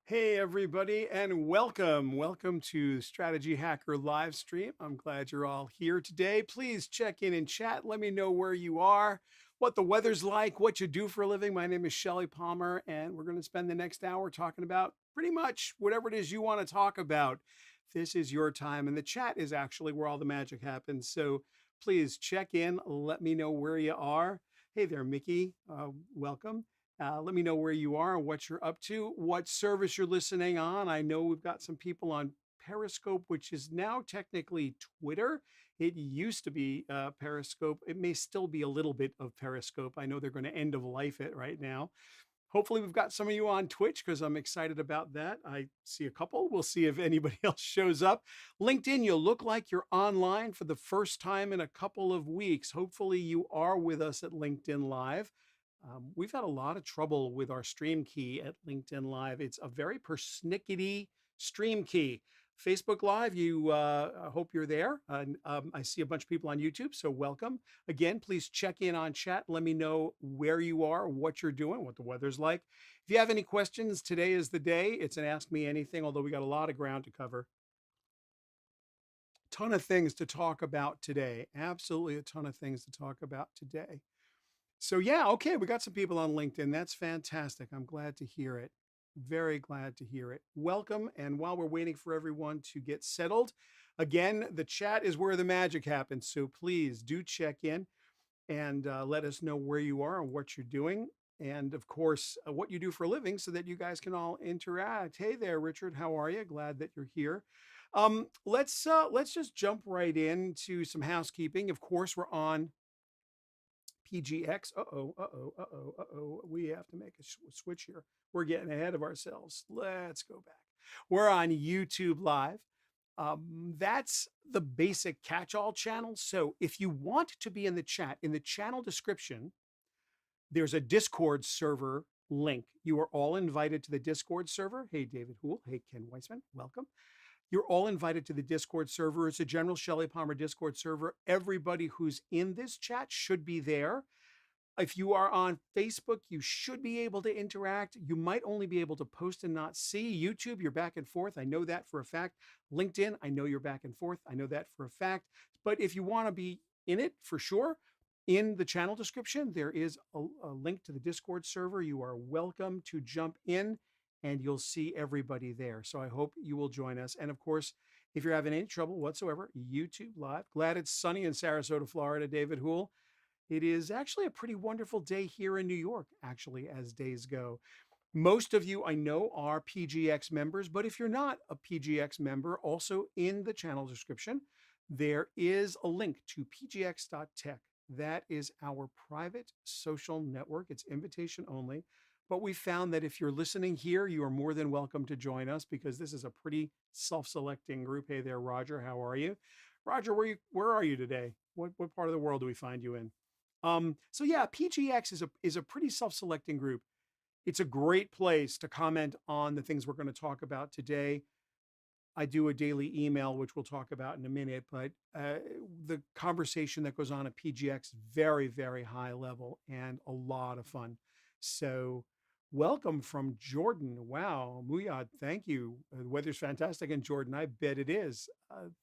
Hey everybody, and welcome to Strategy Hacker live stream. I'm glad you're all here today. Please check in and chat. Let me know where you are, what the weather's like, what you do for a living. My name is Shelly Palmer, and we're going to spend the next hour talking about pretty much whatever it is you want to talk about. This is your time, and the chat is actually where all the magic happens. So please check in. Let me know where you are. Hey there, Mickey. Welcome. Let me know where you are and what you're up to, what service you're listening on. I know we've got some people on Periscope, which is now technically Twitter. It used to be Periscope. It may still be a little bit of Periscope. I know they're going to end of life it right now. Hopefully, we've got some of you on Twitch because I'm excited about that. I see a couple. We'll see if anybody else shows up. LinkedIn, you look like you're online for the first time in a couple of weeks. Hopefully, you are with us at LinkedIn Live. We've had a lot of trouble with our stream key at LinkedIn Live. It's a very persnickety stream key. Facebook Live, I hope you're there. I see a bunch of people on YouTube, so welcome. Again, please check in on chat. Let me know where you are, what you're doing, what the weather's like. If you have any questions, today is the day. It's an Ask Me Anything, although we got a lot of ground to cover. Ton of things to talk about today. Absolutely a ton of things to talk about today. So yeah, okay, we got some people on LinkedIn. That's fantastic. I'm glad to hear it. Very glad to hear it. Welcome. And while we're waiting for everyone to get settled, again, the chat is where the magic happens. So please do check in and let us know where you are and what you're doing. And of course, what you do for a living so that you guys can all interact. Hey there, Richard. How are you? Glad that you're here. Let's just jump right into some housekeeping. Of course, we're on PGX. We have to make a switch here. We're getting ahead of ourselves. Let's go back. We're on YouTube Live. That's the basic catch-all channel. So if you want to be in the chat, in the channel description, there's a Discord server link. You are all invited to the Discord server. Hey, David Hool. Hey, Ken Weissman. Welcome. You're all invited to the Discord server. It's a general Shelly Palmer Discord server. Everybody who's in this chat should be there. If you are on Facebook, you should be able to interact. You might only be able to post and not see. YouTube, you're back and forth. I know that for a fact. LinkedIn, I know you're back and forth. I know that for a fact. But if you want to be in it for sure, in the channel description, there is a link to the Discord server. You are welcome to jump in and you'll see everybody there. So I hope you will join us. And of course, if you're having any trouble whatsoever, YouTube Live. Glad it's sunny in Sarasota, Florida, David Hool. It is actually a pretty wonderful day here in New York, actually, as days go. Most of you I know are PGX members, but if you're not a PGX member, also in the channel description, there is a link to pgx.tech. That is our private social network. It's invitation only. But we found that if you're listening here, you are more than welcome to join us because this is a pretty self-selecting group. Hey there, Roger. How are you? Roger, where are you today? What part of the world do we find you in? So yeah, PGX is a pretty self-selecting group. It's a great place to comment on the things we're going to talk about today. I do a daily email, which we'll talk about in a minute, but the conversation that goes on at PGX, very, very high level and a lot of fun. So welcome from Jordan. Wow, Muyad, thank you. The weather's fantastic in Jordan. I bet it is.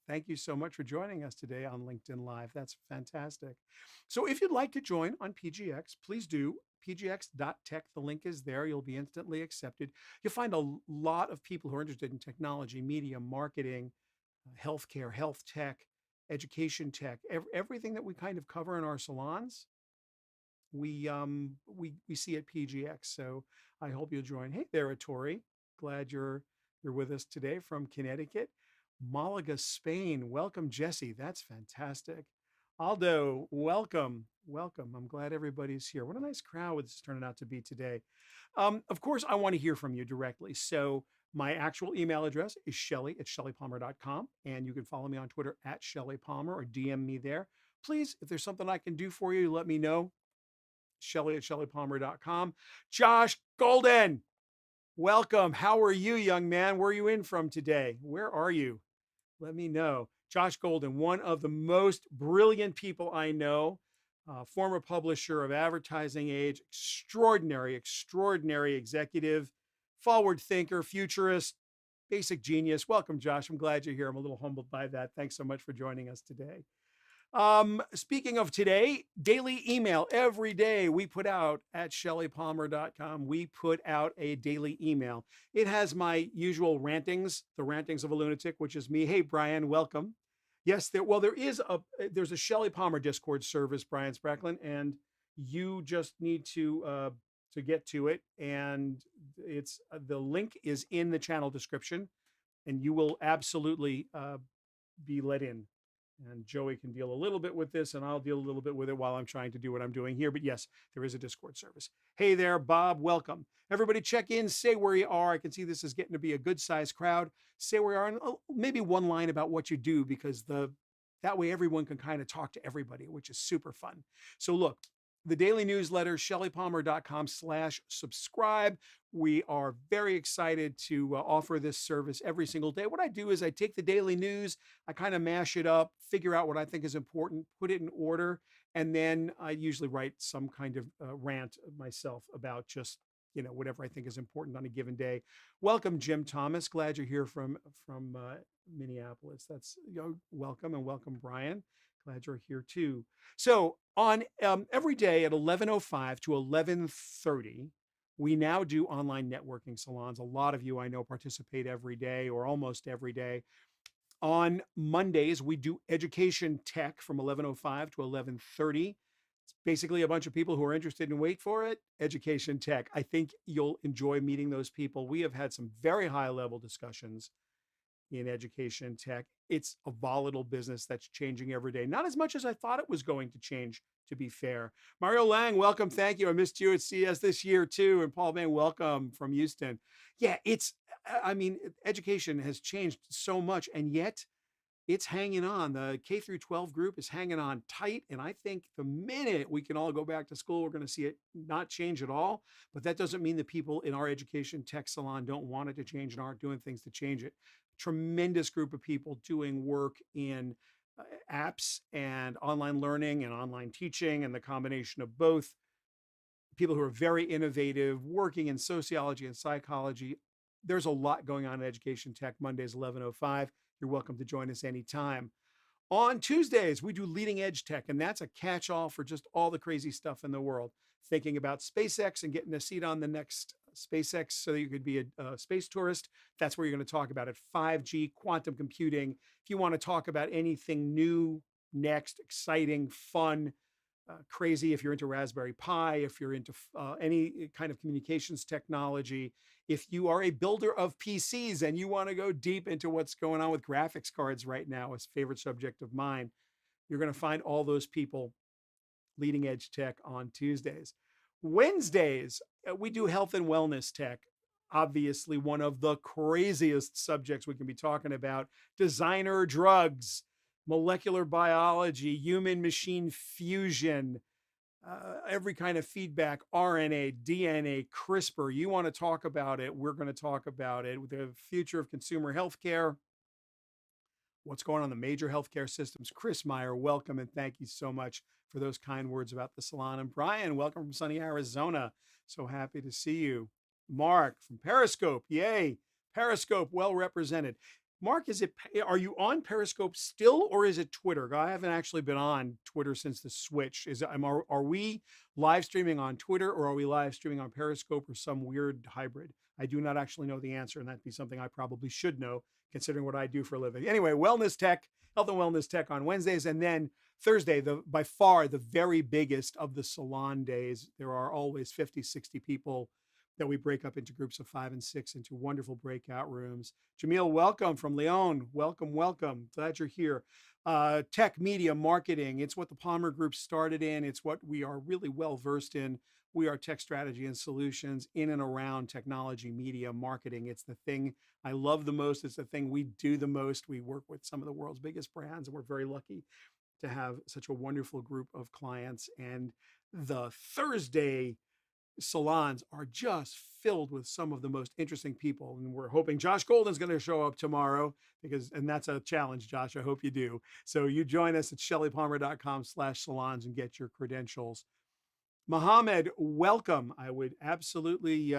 Thank you so much for joining us today on LinkedIn Live. That's fantastic. So if you'd like to join on PGX, please do. pgx.tech. The link is there. You'll be instantly accepted. You'll find a lot of people who are interested in technology, media, marketing, healthcare, health tech, education tech, everything that we kind of cover in our salons. We see at PGX. So I hope you'll join. Hey there, Tori. Glad you're with us today from Connecticut. Malaga, Spain. Welcome, Jesse. That's fantastic. Aldo, welcome. Welcome. I'm glad everybody's here. What a nice crowd this is turning out to be today. Of course, I want to hear from you directly. So my actual email address is shelly@shellypalmer.com. And you can follow me on Twitter at Shelly Palmer or DM me there. Please, if there's something I can do for you, let me know. Shelly@shellypalmer.com. Josh Golden, welcome. How are you, young man? Where are you in from today? Where are you? Let me know. Josh Golden, one of the most brilliant people I know, former publisher of Advertising Age, extraordinary executive, forward thinker, futurist, basic genius. Welcome, Josh. I'm glad you're here. I'm a little humbled by that. Thanks so much for joining us today. Speaking of today, daily email every day we put out at shellypalmer.com. We put out a daily email. It has my usual rantings, the rantings of a lunatic, which is me. Hey, Brian, welcome. Yes, there's a Shelly Palmer Discord service, Brian Spracklin, and you just need to get to it. And it's the link is in the channel description, and you will absolutely be let in. And Joey can deal a little bit with this, and I'll deal a little bit with it while I'm trying to do what I'm doing here. But yes, there is a Discord service. Hey there, Bob, welcome. Everybody check in, say where you are. I can see this is getting to be a good sized crowd. Say where you are, and maybe one line about what you do, because that way everyone can kind of talk to everybody, which is super fun. So look, the daily newsletter, shellypalmer.com/subscribe. We are very excited to offer this service every single day. What I do is I take the daily news, I kind of mash it up, figure out what I think is important, put it in order, and then I usually write some kind of rant myself about just whatever I think is important on a given day. Welcome, Jim Thomas. Glad you're here from Minneapolis. That's welcome, and welcome, Brian. Glad you're here too. So on every day at 11:05 to 11:30, we now do online networking salons. A lot of you I know participate every day or almost every day. On Mondays, we do education tech from 11:05 to 11:30. It's basically a bunch of people who are interested in, wait for it, education tech. I think you'll enjoy meeting those people. We have had some very high level discussions in education tech. It's a volatile business that's changing every day. Not as much as I thought it was going to change, to be fair. Mario Lang, welcome. Thank you. I missed you at CS this year too. And Paul Bain, welcome from Houston. Yeah, education has changed so much, and yet it's hanging on. The K through 12 group is hanging on tight. And I think the minute we can all go back to school, we're going to see it not change at all. But that doesn't mean the people in our education tech salon don't want it to change and aren't doing things to change it. Tremendous group of people doing work in apps and online learning and online teaching, and the combination of both. People who are very innovative, working in sociology and psychology. There's a lot going on in education tech. Mondays, 11:05. You're welcome to join us anytime. On Tuesdays, we do leading edge tech, and that's a catch-all for just all the crazy stuff in the world. Thinking about SpaceX and getting a seat on the next SpaceX so that you could be a space tourist. That's where you're going to talk about it. 5G, quantum computing. If you want to talk about anything new, next, exciting, fun, crazy, if you're into Raspberry Pi, if you're into any kind of communications technology, if you are a builder of PCs and you want to go deep into what's going on with graphics cards right now, a favorite subject of mine, you're going to find all those people leading edge tech on Tuesdays. Wednesdays, we do health and wellness tech. Obviously, one of the craziest subjects we can be talking about: designer drugs, molecular biology, human machine fusion, every kind of feedback, RNA, DNA, CRISPR. You want to talk about it, we're going to talk about it. The future of consumer healthcare, what's going on in the major healthcare systems. Chris Meyer, welcome, and thank you so much for those kind words about the salon. And Brian, welcome from sunny Arizona. So happy to see you. Mark from Periscope, yay. Periscope, well represented. Mark, are you on Periscope still, or is it Twitter? I haven't actually been on Twitter since the switch. Are we live streaming on Twitter, or are we live streaming on Periscope, or some weird hybrid? I do not actually know the answer, and that'd be something I probably should know, considering what I do for a living. Anyway, wellness tech, health and wellness tech on Wednesdays, and then Thursday, by far the very biggest of the salon days. There are always 50, 60 people that we break up into groups of 5 and 6 into wonderful breakout rooms. Jamil, welcome from Leon. Welcome, welcome. Glad you're here. Tech, media, marketing. It's what the Palmer Group started in. It's what we are really well versed in. We are tech strategy and solutions in and around technology, media, marketing. It's the thing I love the most. It's the thing we do the most. We work with some of the world's biggest brands, and we're very lucky to have such a wonderful group of clients. And the Thursday salons are just filled with some of the most interesting people. And we're hoping Josh Golden's going to show up tomorrow, and that's a challenge, Josh. I hope you do. So you join us at shellypalmer.com/salons and get your credentials. Mohammed, welcome. I would absolutely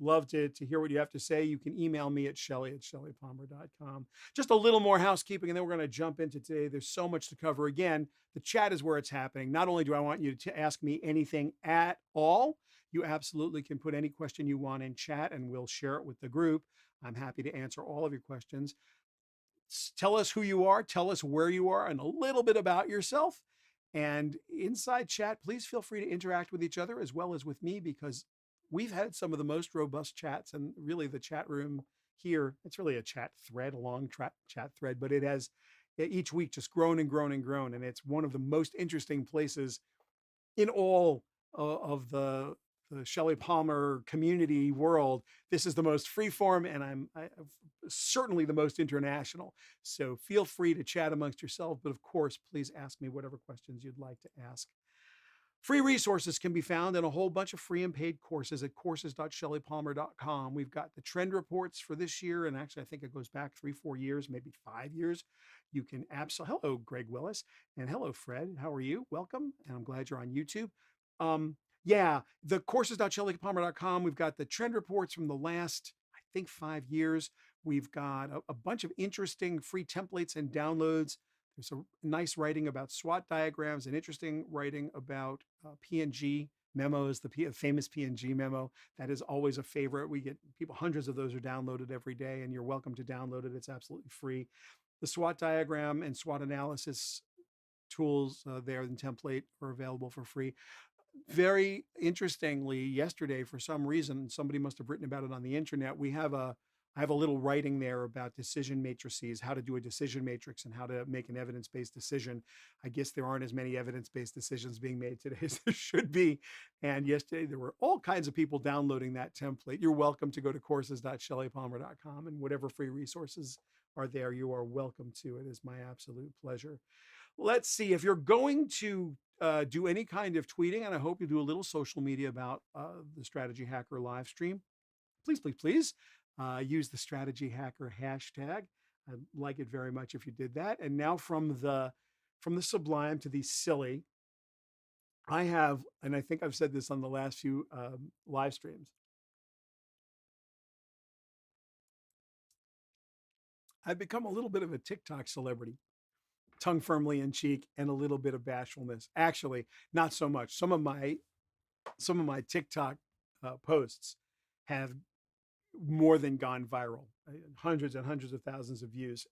love to hear what you have to say. You can email me at shellypalmer.com. Just a little more housekeeping, and then we're going to jump into today. There's so much to cover. Again, the chat is where it's happening. Not only do I want you to ask me anything at all, you absolutely can put any question you want in chat, and we'll share it with the group. I'm happy to answer all of your questions. Tell us who you are, tell us where you are, and a little bit about yourself. And inside chat, please feel free to interact with each other as well as with me, because we've had some of the most robust chats. And really, the chat room here, it's really a chat thread, a long chat thread, but it has each week just grown and grown and grown. And it's one of the most interesting places in all of the Shelly Palmer community world. This is the most freeform, and I'm certainly the most international. So feel free to chat amongst yourself, but of course, please ask me whatever questions you'd like to ask. Free resources can be found in a whole bunch of free and paid courses at courses.shellypalmer.com. We've got the trend reports for this year, and actually, I think it goes back 3-4 years, maybe 5 years. You can absolutely, hello, Greg Willis, and hello, Fred. How are you? Welcome, and I'm glad you're on YouTube. Yeah, the courses.shellypalmer.com. We've got the trend reports from the last, I think, 5 years. We've got a bunch of interesting free templates and downloads. There's a nice writing about SWOT diagrams and interesting writing about PNG memos, the famous PNG memo. That is always a favorite. We get people, hundreds of those are downloaded every day, and you're welcome to download it. It's absolutely free. The SWOT diagram and SWOT analysis tools there and template are available for free. Very interestingly, yesterday, for some reason, somebody must have written about it on the internet. I have a little writing there about decision matrices, how to do a decision matrix and how to make an evidence-based decision. I guess there aren't as many evidence-based decisions being made today as there should be. And yesterday, there were all kinds of people downloading that template. You're welcome to go to courses.shellypalmer.com, and whatever free resources are there, you are welcome to. It is my absolute pleasure. Let's see, if you're going to do any kind of tweeting, and I hope you do a little social media about the Strategy Hacker live stream, please, please, please use the Strategy Hacker hashtag. I'd like it very much if you did that. And now from the sublime to the silly, I have, and I think I've said this on the last few live streams, I've become a little bit of a TikTok celebrity. Tongue firmly in cheek and a little bit of bashfulness. Actually, not so much. Some of my TikTok posts have more than gone viral, hundreds and hundreds of thousands of views.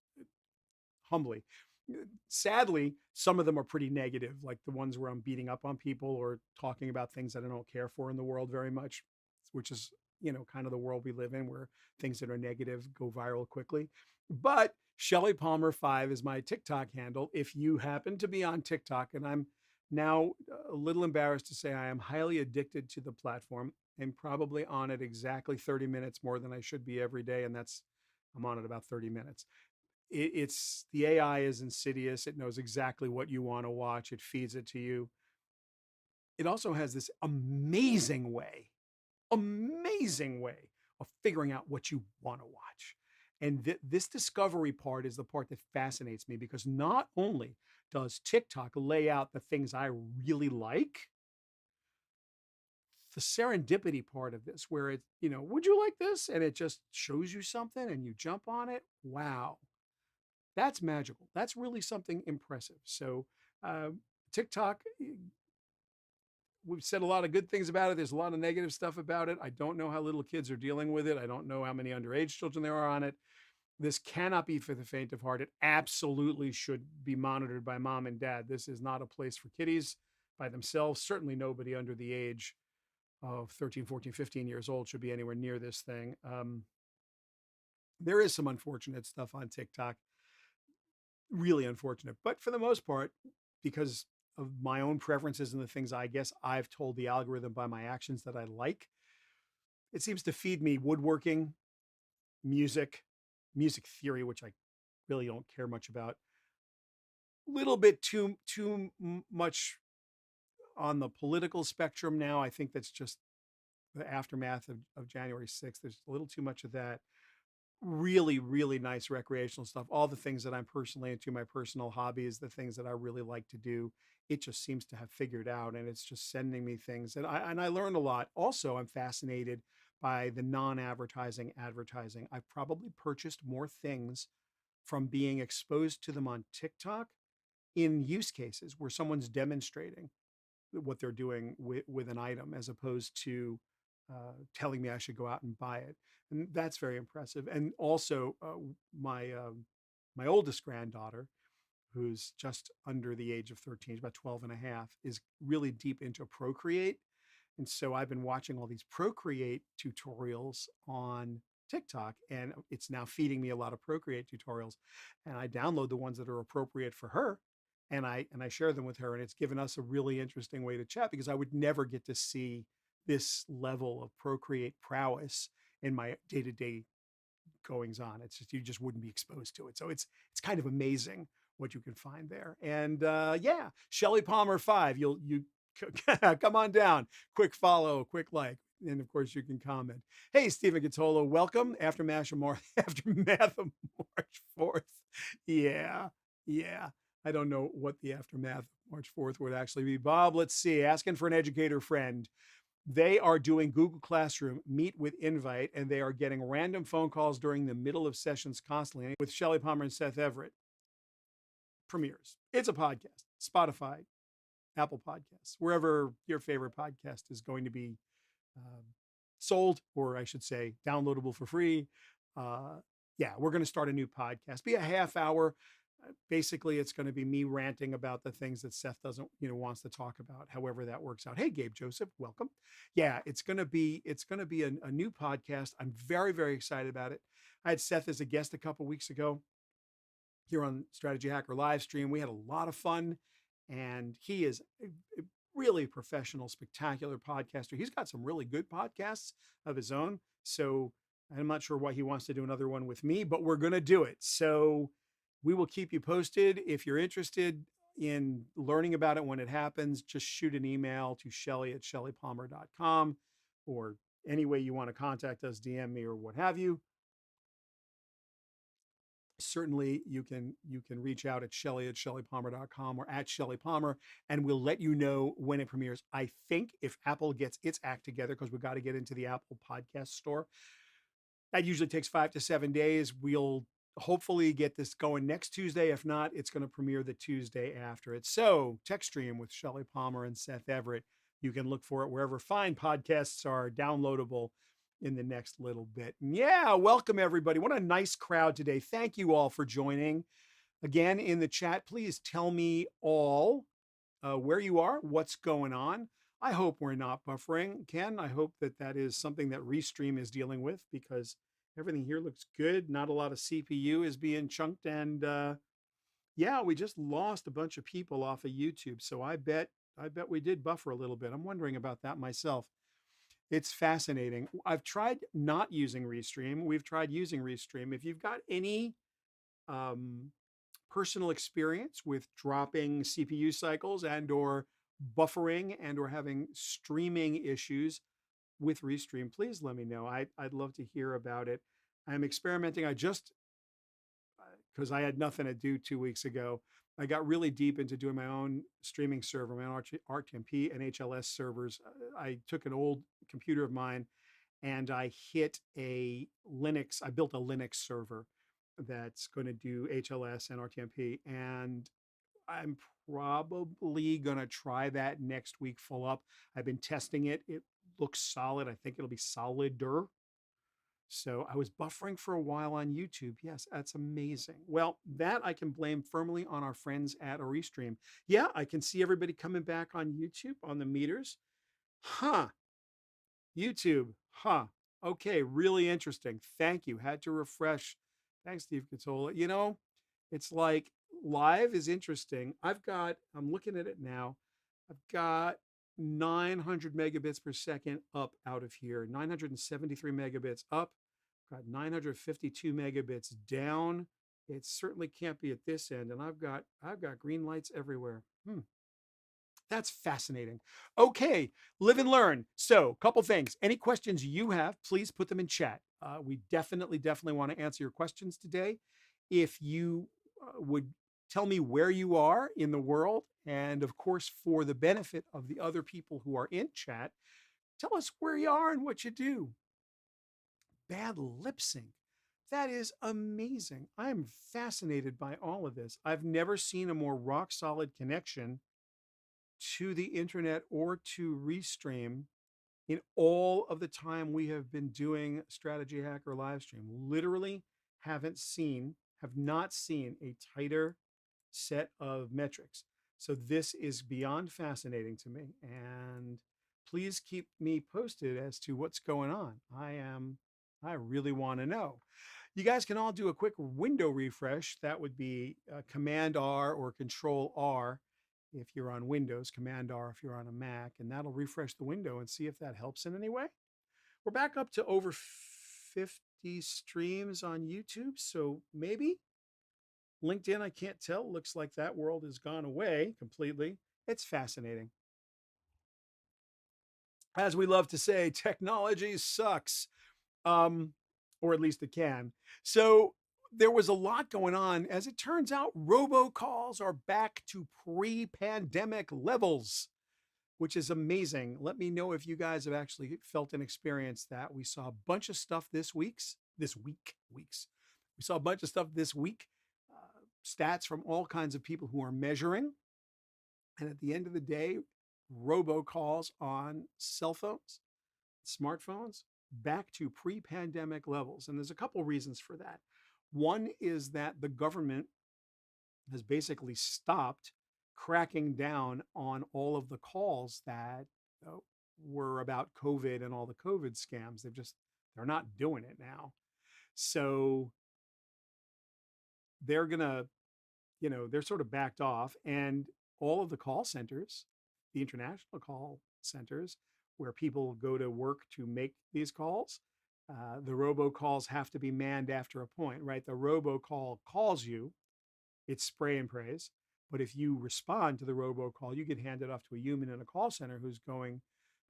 Humbly, sadly, some of them are pretty negative, like the ones where I'm beating up on people or talking about things that I don't care for in the world very much, which is, kind of the world we live in, where things that are negative go viral quickly. But Shelly Palmer 5 is my TikTok handle. If you happen to be on TikTok, and I'm now a little embarrassed to say I am highly addicted to the platform and probably on it exactly 30 minutes more than I should be every day. And I'm on it about 30 minutes. It's the AI is insidious. It knows exactly what you want to watch. It feeds it to you. It also has this amazing way of figuring out what you want to watch. And this discovery part is the part that fascinates me, because not only does TikTok lay out the things I really like, the serendipity part of this, where it's, would you like this? And it just shows you something and you jump on it. Wow. That's magical. That's really something impressive. So TikTok, we've said a lot of good things about it. There's a lot of negative stuff about it. I don't know how little kids are dealing with it. I don't know how many underage children there are on it. This cannot be for the faint of heart. It absolutely should be monitored by mom and dad. This is not a place for kiddies by themselves. Certainly nobody under the age of 13, 14, 15 years old should be anywhere near this thing. There is some unfortunate stuff on TikTok, really unfortunate. But for the most part, because of my own preferences and the things I guess I've told the algorithm by my actions that I like, it seems to feed me woodworking, music theory, which I really don't care much about. A little bit too much on the political spectrum now. I think that's just the aftermath of January 6th. There's a little too much of that. Really, really nice recreational stuff. All the things that I'm personally into, my personal hobbies, the things that I really like to do it just seems to have figured out, and it's just sending me things. And I learned a lot. Also, I'm fascinated by the non-advertising advertising. I've probably purchased more things from being exposed to them on TikTok in use cases where someone's demonstrating what they're doing with an item as opposed to telling me I should go out and buy it. And that's very impressive. And also, my oldest granddaughter, who's just under the age of 13, she's about 12 and a half, is really deep into Procreate. And so I've been watching all these Procreate tutorials on TikTok, and it's now feeding me a lot of Procreate tutorials. And I download the ones that are appropriate for her, and I share them with her. And it's given us a really interesting way to chat because I would never get to see this level of Procreate prowess in my day-to-day goings on. It's just, you just wouldn't be exposed to it. So it's kind of amazing what you can find there. And yeah, Shelly Palmer 5, you come on down, quick follow, quick like, and of course you can comment. Hey, Stephen Gatolo, welcome. Aftermath of March 4th. Yeah, yeah. I don't know what the aftermath of March 4th would actually be. Bob, let's see. Asking for an educator friend. They are doing Google Classroom, Meet with Invite, and they are getting random phone calls during the middle of sessions constantly with Shelly Palmer and Seth Everett. Premieres. It's a podcast. Spotify, Apple Podcasts, wherever your favorite podcast is going to be sold, or I should say downloadable for free. Yeah, we're going to start a new podcast. Be a half hour. Basically, it's going to be me ranting about the things that Seth doesn't, wants to talk about, however that works out. Hey, Gabe Joseph, welcome. Yeah, it's going to be a new podcast. I'm very, very excited about it. I had Seth as a guest a couple weeks ago here on Strategy Hacker live stream. We had a lot of fun, and he is a really professional, spectacular podcaster. He's got some really good podcasts of his own. So I'm not sure why he wants to do another one with me, but we're going to do it. So we will keep you posted. If you're interested in learning about it when it happens, just shoot an email to Shelly@shellypalmer.com, or any way you want to contact us, DM me or what have you. Certainly you can reach out at Shelly@shellypalmer.com or at Shelly Palmer, and we'll let you know when it premieres. I think if Apple gets its act together, because we've got to get into the Apple podcast store, that usually takes 5 to 7 days. We'll hopefully get this going next Tuesday. If not, it's going to premiere the Tuesday after it. So Tech Stream with Shelly Palmer and Seth Everett, you can look for it wherever fine podcasts are downloadable in the next little bit. And yeah, welcome everybody. What a nice crowd today. Thank you all for joining. Again, in the chat, please tell me all where you are, what's going on. I hope we're not buffering. Ken, I hope that is something that Restream is dealing with, because everything here looks good. Not a lot of CPU is being chunked. And yeah, we just lost a bunch of people off of YouTube. So I bet we did buffer a little bit. I'm wondering about that myself. It's fascinating. I've tried not using Restream. We've tried using Restream. If you've got any personal experience with dropping CPU cycles and or buffering and or having streaming issues with Restream, please let me know. I'd love to hear about it. I'm experimenting. I just, because I had nothing to do 2 weeks ago, I got really deep into doing my own streaming server, my own RTMP and HLS servers. I took an old computer of mine and I hit a Linux. I built a Linux server that's going to do HLS and RTMP. And I'm probably going to try that next week full up. I've been testing it. It looks solid. I think it'll be solider. So I was buffering for a while on YouTube. Yes, that's amazing. Well, that I can blame firmly on our friends at Restream. Yeah, I can see everybody coming back on YouTube on the meters. Huh. YouTube. Huh. Okay, really interesting. Thank you. Had to refresh. Thanks, Steve Catola. It's like live is interesting. I'm looking at it now. I've got 900 megabits per second up out of here, 973 megabits up, got 952 megabits down. It certainly can't be at this end. And I've got green lights everywhere. That's fascinating. Okay, live and learn. So, couple things. Any questions you have, please put them in chat. We definitely want to answer your questions today. If you would Tell me where you are in the world. And of course, for the benefit of the other people who are in chat, tell us where you are and what you do. Bad lip sync. That is amazing. I am fascinated by all of this. I've never seen a more rock solid connection to the internet or to Restream in all of the time we have been doing Strategy Hacker live stream. Literally have not seen a tighter set of metrics. So this is beyond fascinating to me. And please keep me posted as to what's going on. I really want to know. You guys can all do a quick window refresh. That would be Command R or Control R if you're on Windows, Command R if you're on a Mac, and that'll refresh the window and see if that helps in any way. We're back up to over 50 streams on YouTube, so maybe. LinkedIn, I can't tell. Looks like that world has gone away completely. It's fascinating. As we love to say, technology sucks, or at least it can. So there was a lot going on. As it turns out, robocalls are back to pre-pandemic levels, which is amazing. Let me know if you guys have actually felt and experienced that. We saw a bunch of stuff this week. We saw a bunch of stuff this week. Stats from all kinds of people who are measuring. And at the end of the day, robocalls on cell phones, smartphones, back to pre-pandemic levels. And there's a couple reasons for that. One is that the government has basically stopped cracking down on all of the calls that were about COVID and all the COVID scams. They're not doing it now. So they're gonna, they're sort of backed off, and all of the call centers, the international call centers where people go to work to make these calls, the robocalls have to be manned after a point, right? The robocall calls you, it's spray and praise. But if you respond to the robocall, you get handed off to a human in a call center who's going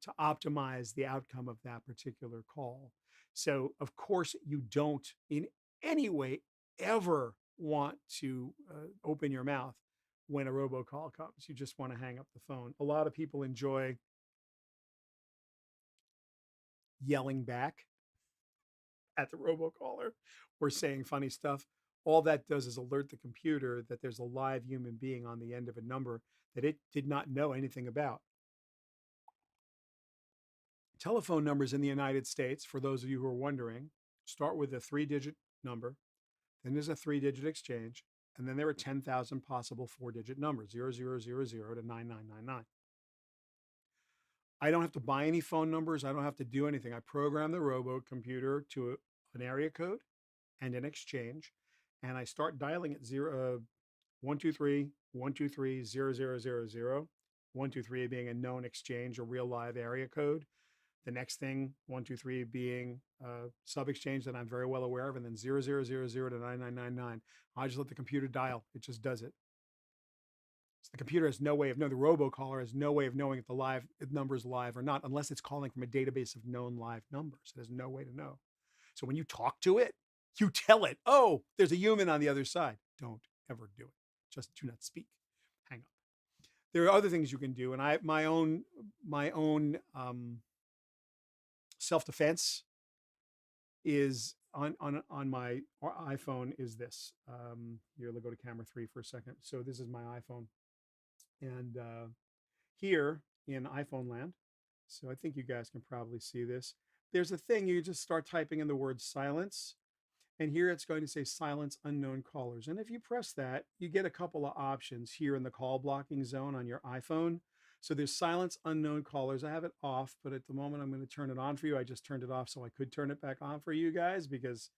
to optimize the outcome of that particular call. So, of course, you don't in any way ever want to open your mouth when a robocall comes. You just want to hang up the phone. A lot of people enjoy yelling back at the robocaller or saying funny stuff. All that does is alert the computer that there's a live human being on the end of a number that it did not know anything about. Telephone numbers in the United States, for those of you who are wondering, start with a 3-digit number, then there's a 3-digit exchange, and then there are 10,000 possible 4-digit numbers, 0000 to 9999. I don't have to buy any phone numbers. I don't have to do anything. I program the robo computer to an area code and an exchange, and I start dialing at 123 123 0000, 123 being a known exchange, a real live area code. The next thing, 123 being a sub exchange that I'm very well aware of, and then 0000 to 9999. I just let the computer dial. It just does it. So the computer has no way of knowing, the robocaller has no way of knowing if the number is live or not, unless it's calling from a database of known live numbers. It has no way to know. So when you talk to it, you tell it, oh, there's a human on the other side. Don't ever do it. Just do not speak. Hang up. There are other things you can do, and my own self-defense is on my iPhone is this. Here, let's go to camera 3 for a second. So this is my iPhone, and here in iPhone land, so I think you guys can probably see this. There's a thing, you just start typing in the word silence, and here it's going to say silence unknown callers. And if you press that, you get a couple of options here in the call blocking zone on your iPhone. So there's silence unknown callers. I have it off, but at the moment I'm going to turn it on for you. I just turned it off so I could turn it back on for you guys, because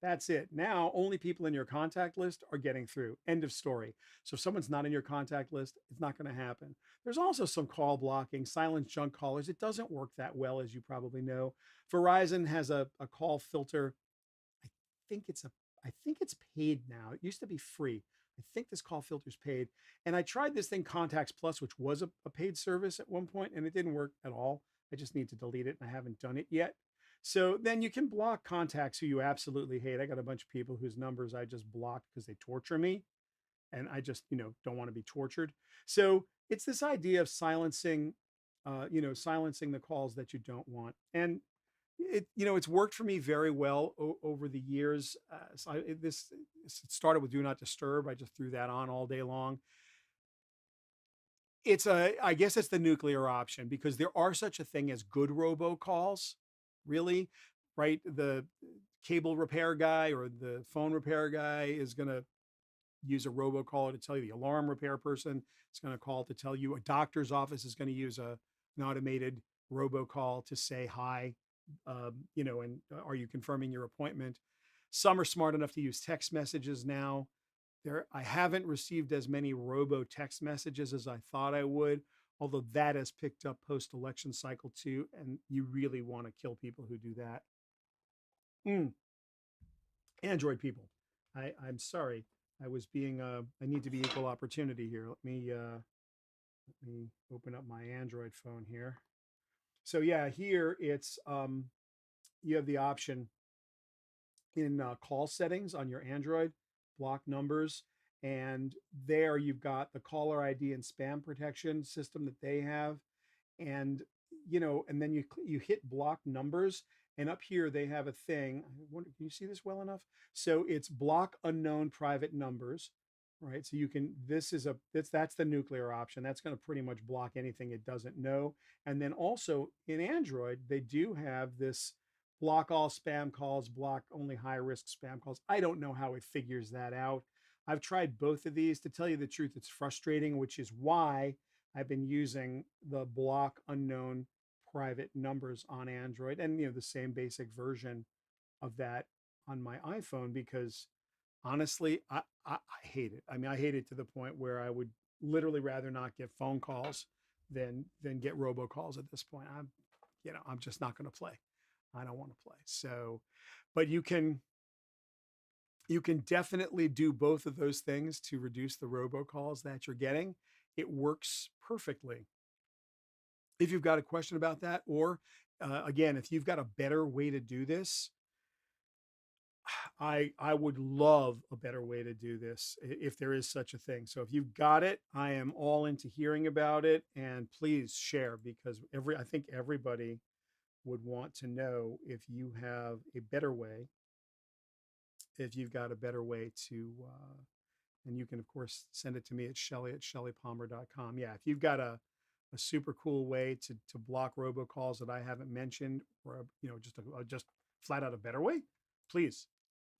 that's it. Now only people in your contact list are getting through. End of story. So if someone's not in your contact list, it's not going to happen. There's also some call blocking, silent junk callers. It doesn't work that well, as you probably know. Verizon has a call filter. I think it's paid now. It used to be free. I think this call filter is paid. And I tried this thing, Contacts Plus, which was a paid service at one point, and it didn't work at all. I just need to delete it, and I haven't done it yet. So then you can block contacts who you absolutely hate. I got a bunch of people whose numbers I just blocked because they torture me. and I just, don't want to be tortured. So it's this idea of silencing, silencing the calls that you don't want. And it's worked for me very well over the years. This started with Do Not Disturb. I just threw that on all day long. I guess it's the nuclear option because there are such a thing as good robocalls, really, right? The cable repair guy or the phone repair guy is going to use a robocaller to tell you. The alarm repair person is going to call to tell you. A doctor's office is going to use an automated robocall to say hi, and are you confirming your appointment? Some are smart enough to use text messages now. I haven't received as many robo text messages as I thought I would, although that has picked up post-election cycle too, and you really want to kill people who do that. Android people, I'm sorry. I need to be equal opportunity here. Let me open up my Android phone here. So yeah, here it's you have the option in call settings on your Android, block numbers, and there you've got the caller ID and spam protection system that they have, and and then you hit block numbers, and up here they have a thing. I wonder, can you see this well enough? So it's block unknown private numbers, right? So you can, that's the nuclear option. That's going to pretty much block anything it doesn't know. And then also in Android, they do have this block all spam calls, block only high risk spam calls. I don't know how it figures that out. I've tried both of these. To tell you the truth, it's frustrating, which is why I've been using the block unknown private numbers on Android, and the same basic version of that on my iPhone, because honestly, I hate it. I mean, I hate it to the point where I would literally rather not get phone calls than get robocalls at this point. I'm just not going to play. I don't want to play. So, but you can definitely do both of those things to reduce the robocalls that you're getting. It works perfectly. If you've got a question about that, or again, if you've got a better way to do this, I would love a better way to do this if there is such a thing. So if you've got it, I am all into hearing about it, and please share, because I think everybody would want to know if you have a better way, if you've got a better way to, and you can of course send it to me at Shelly@ShellyPalmer.com. Yeah, if you've got a super cool way to block robocalls that I haven't mentioned, or just flat out a better way, please,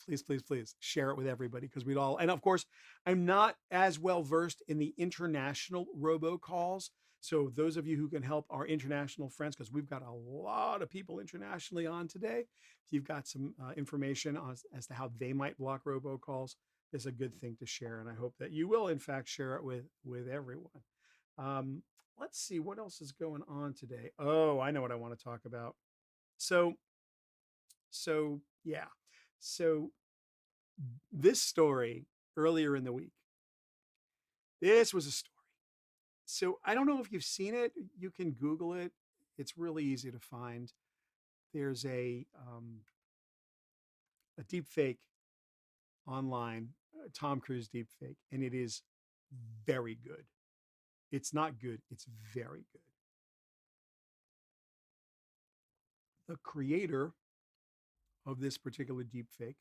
please, please, please share it with everybody, because we'd all. And of course, I'm not as well versed in the international robocalls. So those of you who can help our international friends, because we've got a lot of people internationally on today, if you've got some information as to how they might block robocalls, it's a good thing to share. And I hope that you will, in fact, share it with everyone. Let's see what else is going on today. Oh, I know what I want to talk about. So yeah. So this story earlier in the week, this was a story. So I don't know if you've seen it. You can Google it. It's really easy to find. There's a deep fake online, Tom Cruise deep fake, and it is very good. It's not good. It's very good. The creator of this particular deep fake,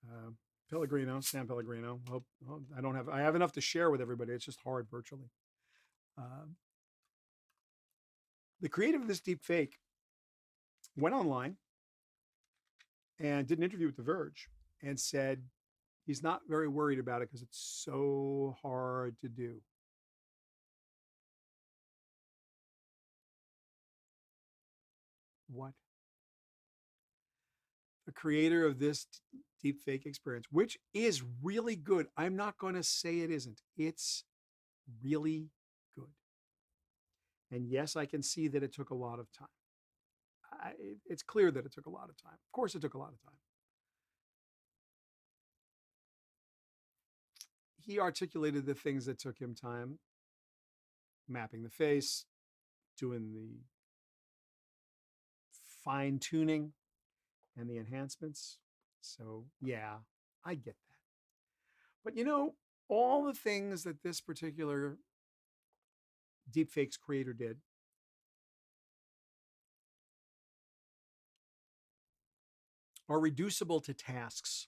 San Pellegrino. I have enough to share with everybody. It's just hard virtually. The creator of this deep fake went online and did an interview with The Verge and said he's not very worried about it because it's so hard to do. What? The creator of this deep fake experience, which is really good. I'm not going to say it isn't. It's really good. And yes, I can see that it took a lot of time. It's clear that it took a lot of time. Of course, it took a lot of time. He articulated the things that took him time: mapping the face, doing the fine tuning and the enhancements. So yeah, I get that. But all the things that this particular deepfakes creator did are reducible to tasks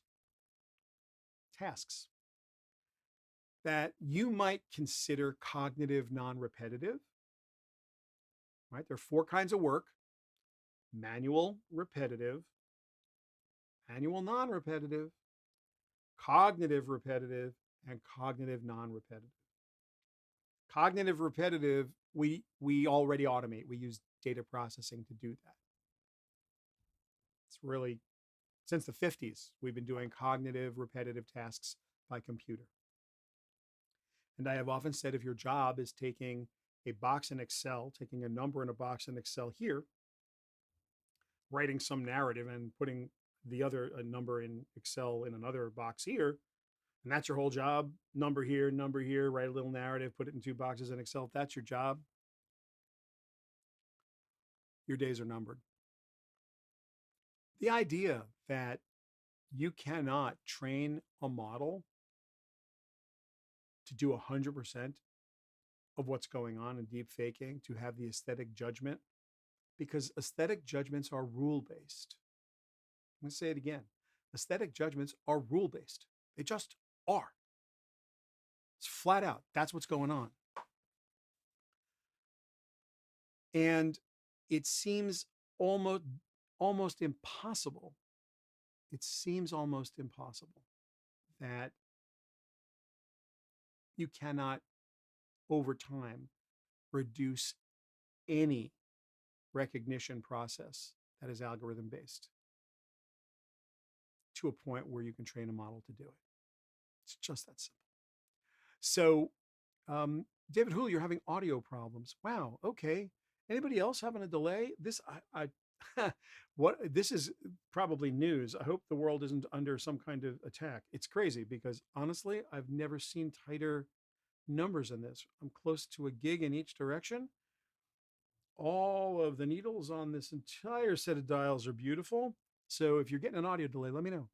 that you might consider cognitive non-repetitive, right? There are four kinds of work: manual, repetitive, manual non-repetitive, cognitive repetitive, and cognitive non-repetitive. Cognitive repetitive, we already automate. We use data processing to do that. It's really, since the 50s, we've been doing cognitive repetitive tasks by computer. And I have often said, if your job is taking a box in Excel, taking a number in a box in Excel here, writing some narrative and putting the other number in Excel in another box here, and that's your whole job: number here, write a little narrative, put it in two boxes in Excel. If that's your job, your days are numbered. The idea that you cannot train a model to do 100% of what's going on in deep faking, to have the aesthetic judgment, because aesthetic judgments are rule-based. I'm going to say it again. Aesthetic judgments are rule-based. They just are. It's flat out. That's what's going on. And it seems almost impossible. It seems almost impossible that you cannot, over time, reduce any recognition process that is algorithm based to a point where you can train a model to do it. It's just that simple. So, David Hool, you're having audio problems. Wow. Okay. Anybody else having a delay? This what this is probably news. I hope the world isn't under some kind of attack. It's crazy because honestly, I've never seen tighter numbers in this. I'm close to a gig in each direction. All of the needles on this entire set of dials are beautiful. So if you're getting an audio delay, let me know.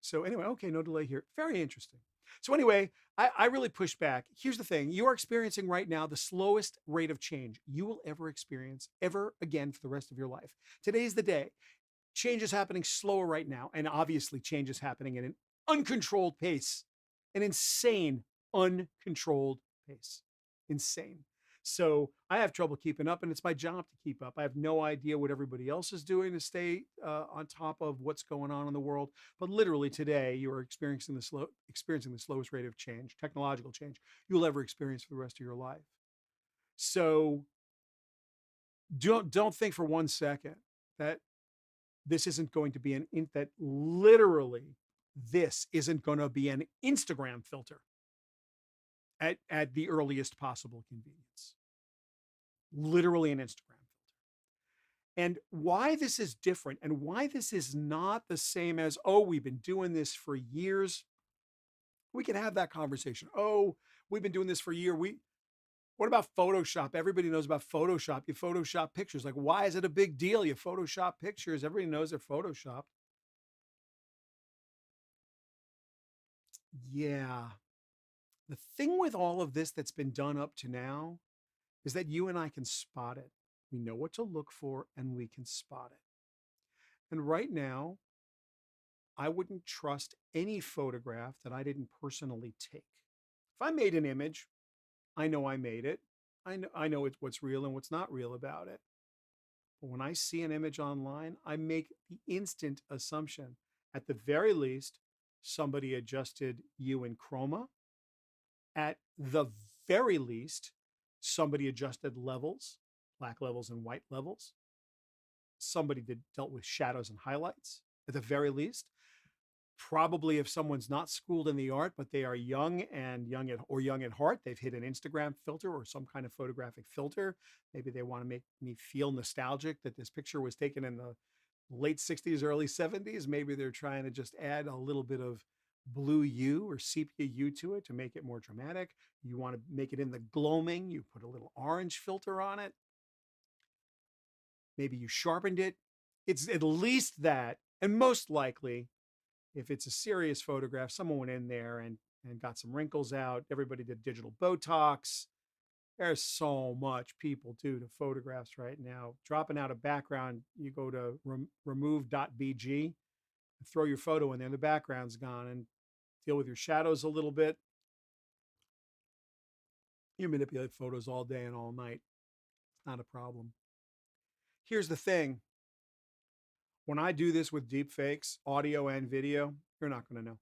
So anyway, okay, no delay here. Very interesting. So anyway, I really push back. Here's the thing. You are experiencing right now the slowest rate of change you will ever experience ever again for the rest of your life. Today's the day. Change is happening slower right now. And obviously change is happening at an uncontrolled pace, an insane, uncontrolled pace. Insane. So I have trouble keeping up, and it's my job to keep up. I have no idea what everybody else is doing to stay on top of what's going on in the world. But literally today, you are experiencing the slowest rate of change, technological change, you'll ever experience for the rest of your life. So don't think for 1 second that this isn't going to be that literally this isn't going to be an Instagram filter at the earliest possible convenience. Literally an Instagram filter. And why this is different and why this is not the same as, oh, we've been doing this for years. We can have that conversation. Oh, we've been doing this for a year. What about Photoshop? Everybody knows about Photoshop. You Photoshop pictures. Like, why is it a big deal? You Photoshop pictures. Everybody knows they're Photoshopped. Yeah. The thing with all of this that's been done up to now is that you and I can spot it. We know what to look for and we can spot it. And right now, I wouldn't trust any photograph that I didn't personally take. If I made an image, I know I made it. I know what's real and what's not real about it. But when I see an image online, I make the instant assumption, at the very least, somebody adjusted hue and chroma. At the very least, somebody adjusted levels, black levels and white levels. Somebody dealt with shadows and highlights, at the very least. Probably if someone's not schooled in the art, but they are young at heart, they've hit an Instagram filter or some kind of photographic filter. Maybe they want to make me feel nostalgic that this picture was taken in the late 60s, early 70s. Maybe they're trying to just add a little bit of blue hue or sepia hue to it to make it more dramatic. You want to make it in the gloaming, you put a little orange filter on it. Maybe you sharpened it. It's at least that. And most likely, if it's a serious photograph, someone went in there and and got some wrinkles out. Everybody did digital Botox. There's so much people do to photographs right now. Dropping out a background, you go to remove.bg, throw your photo in there, the background's gone, and deal with your shadows a little bit. You manipulate photos all day and all night. It's not a problem. Here's the thing. When I do this with deepfakes, audio and video, you're not going to know.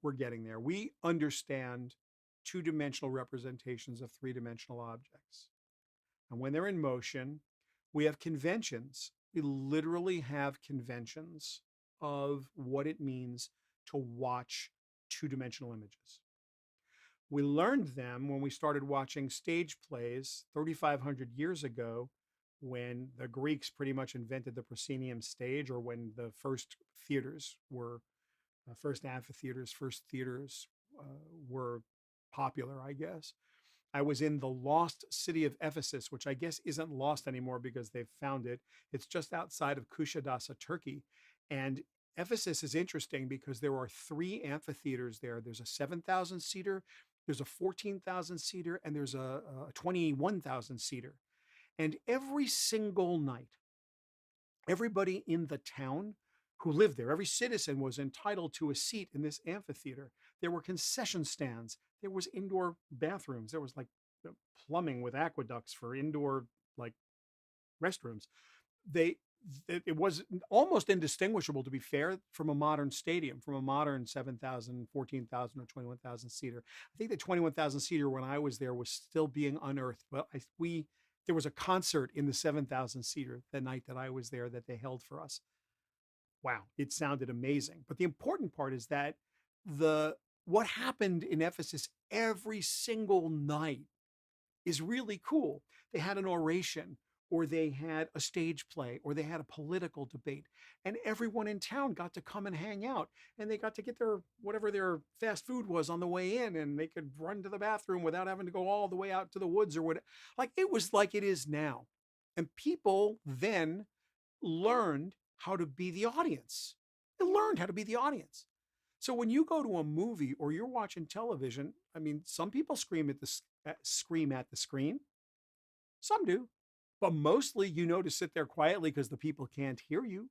We're getting there. We understand two-dimensional representations of three-dimensional objects. And when they're in motion, we have conventions. We literally have conventions of what it means to watch two-dimensional images. We learned them when we started watching stage plays 3,500 years ago, when the Greeks pretty much invented the proscenium stage, or when the first theaters were, first amphitheaters, first theaters were popular, I guess. I was in the lost city of Ephesus, which I guess isn't lost anymore because they've found it. It's just outside of Kuşadası, Turkey. And Ephesus is interesting because there are three amphitheaters there. There's a 7,000 seater, there's a 14,000 seater, and there's a 21,000 seater. And every single night, everybody in the town who lived there, every citizen was entitled to a seat in this amphitheater. There were concession stands. There was indoor bathrooms. There was like plumbing with aqueducts for indoor like restrooms. It was almost indistinguishable, to be fair, from a modern stadium, from a modern 7,000, 14,000, or 21,000 seater. I think the 21,000 seater when I was there was still being unearthed. But there was a concert in the 7,000 seater the night that I was there that they held for us. Wow, it sounded amazing. But the important part is that what happened in Ephesus every single night is really cool. They had an oration, or they had a stage play, or they had a political debate, and everyone in town got to come and hang out, and they got to get their whatever their fast food was on the way in, and they could run to the bathroom without having to go all the way out to the woods or what. Like, it was like it is now. And people then learned how to be the audience. They learned how to be the audience. So when you go to a movie or you're watching television, I mean, some people scream at the screen. Some do. But mostly, to sit there quietly because the people can't hear you.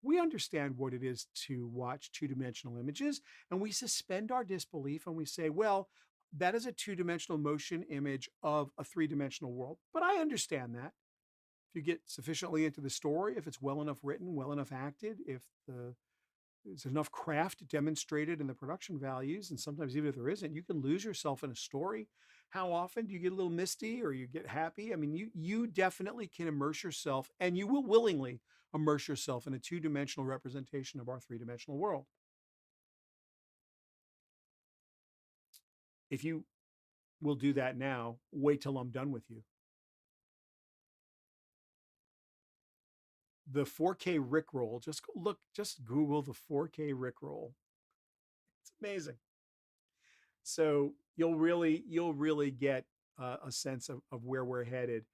We understand what it is to watch two-dimensional images, and we suspend our disbelief and we say, well, that is a two-dimensional motion image of a three-dimensional world. But I understand that. If you get sufficiently into the story, if it's well enough written, well enough acted, if there's enough craft demonstrated in the production values, and sometimes even if there isn't, you can lose yourself in a story. How often do you get a little misty or you get happy? I mean, you definitely can immerse yourself, and you will willingly immerse yourself in a two-dimensional representation of our three-dimensional world. If you will do that now, wait till I'm done with you. The 4K Rickroll, just Google the 4K Rickroll. It's amazing. So you'll really get a sense of where we're headed.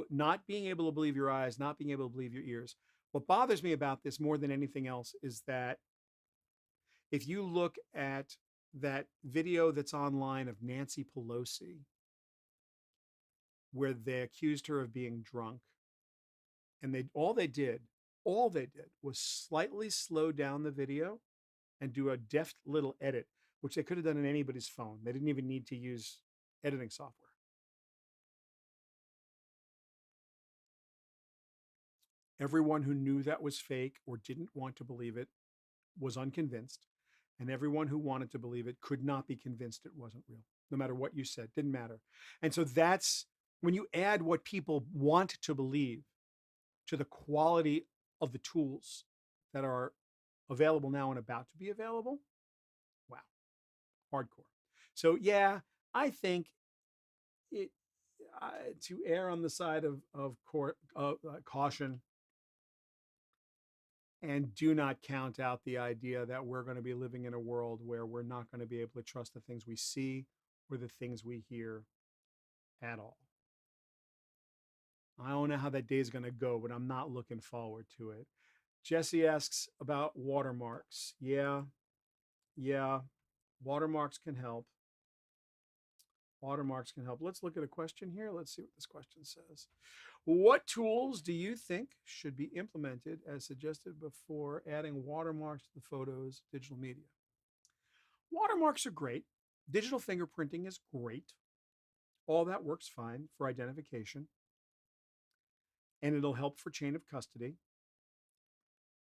Not being able to believe your eyes, not being able to believe your ears. What bothers me about this more than anything else is that if you look at that video that's online of Nancy Pelosi, where they accused her of being drunk, and all they did was slightly slow down the video and do a deft little edit, which they could have done on anybody's phone. They didn't even need to use editing software. Everyone who knew that was fake or didn't want to believe it was unconvinced, and everyone who wanted to believe it could not be convinced it wasn't real. No matter what you said, didn't matter. And so that's when you add what people want to believe to the quality of the tools that are available now and about to be available. Wow, hardcore. So yeah, I think to err on the side of caution, and do not count out the idea that we're going to be living in a world where we're not going to be able to trust the things we see or the things we hear at all. I don't know how that day is going to go, but I'm not looking forward to it. Jesse asks about watermarks. Yeah, Yeah, watermarks can help. Watermarks can help. Let's look at a question here. Let's see what this question says. What tools do you think should be implemented as suggested before adding watermarks to the photos, digital media? Watermarks are great. Digital fingerprinting is great. All that works fine for identification, and it'll help for chain of custody.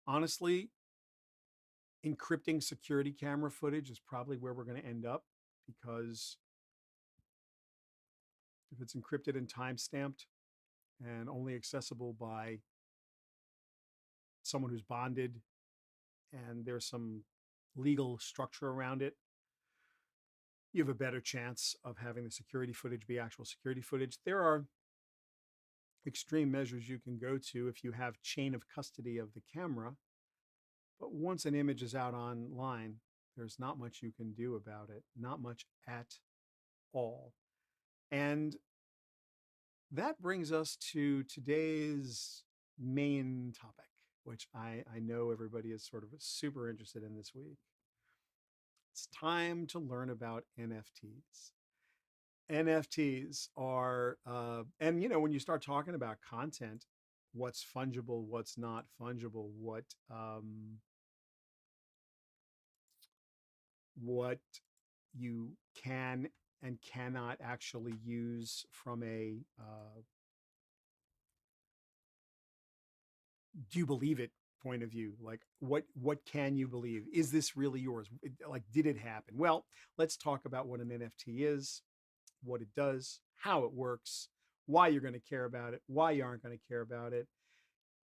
Honestly, encrypting security camera footage is probably where we're going to end up, because if it's encrypted and time stamped and only accessible by someone who's bonded and there's some legal structure around it, you have a better chance of having the security footage be actual security footage. There are extreme measures you can go to if you have chain of custody of the camera, but once an image is out online, there's not much you can do about it, not much at all. And that brings us to today's main topic, which I know everybody is sort of super interested in this week. It's time to learn about NFTs. NFTs are, and when you start talking about content, what's fungible, what's not fungible, what you can and cannot actually use from a do you believe it point of view. Like, what can you believe? Is this really yours? Like, did it happen? Well, let's talk about what an NFT is, what it does, how it works, why you're going to care about it, why you aren't going to care about it.